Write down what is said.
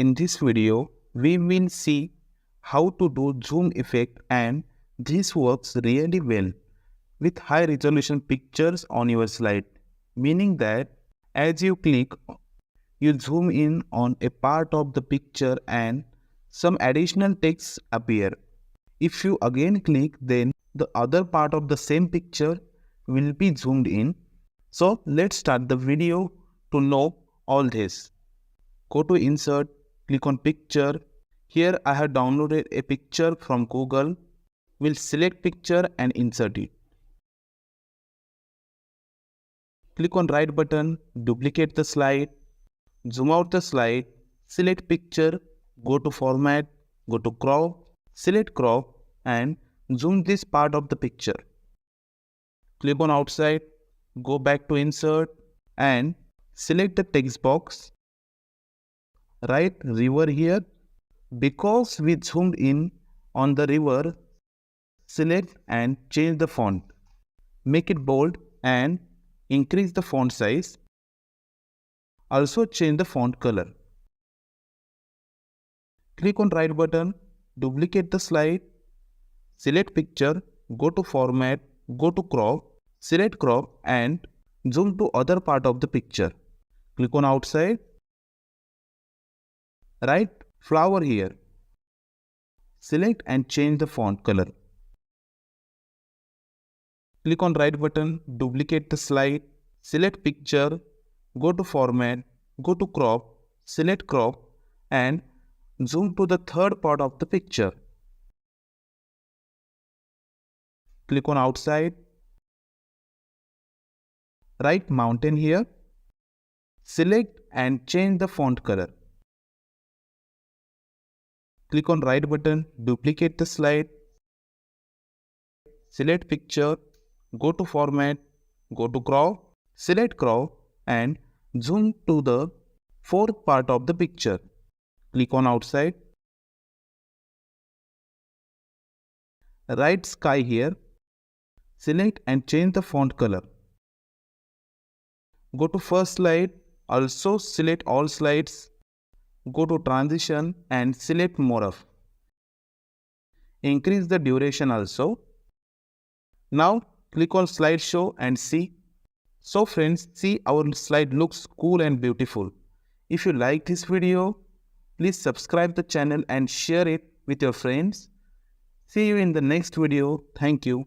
In this video, we will see how to do zoom effect, and this works really well with high resolution pictures on your slide, meaning that as you click, you zoom in on a part of the picture and some additional text appear. If you again click, then the other part of the same picture will be zoomed in. So let's start the video to know all this. Go to Insert, click on Picture. Here I have downloaded a picture from Google. We'll select picture and insert it. Click on right button, duplicate the slide, zoom out the slide, select picture, go to Format, go to Crop, select Crop and zoom this part of the picture. Click on Outside, go back to Insert and select the text box. Write river here. Because we zoomed in on the river, select and change the font. Make it bold and increase the font size. Also change the font color. Click on right button, duplicate the slide, select picture, go to Format, go to Crop, select Crop and zoom to other part of the picture. Click on Outside. Write flower here. Select and change the font color. Click on right button, duplicate the slide, select picture, go to Format, go to Crop, select Crop and zoom to the third part of the picture. Click on Outside. Write mountain here. Select and change the font color. Click on right button, duplicate the slide, select picture, go to Format, go to Crop, select Crop and zoom to the fourth part of the picture. Click on Outside. Write sky here. Select and change the font color. Go to first slide, also select all slides. Go to Transition and select Morph. Increase the duration also. Now click on Slideshow and see. So friends, see our slide looks cool and beautiful. If you like this video, please subscribe the channel and share it with your friends. See you in the next video. Thank you.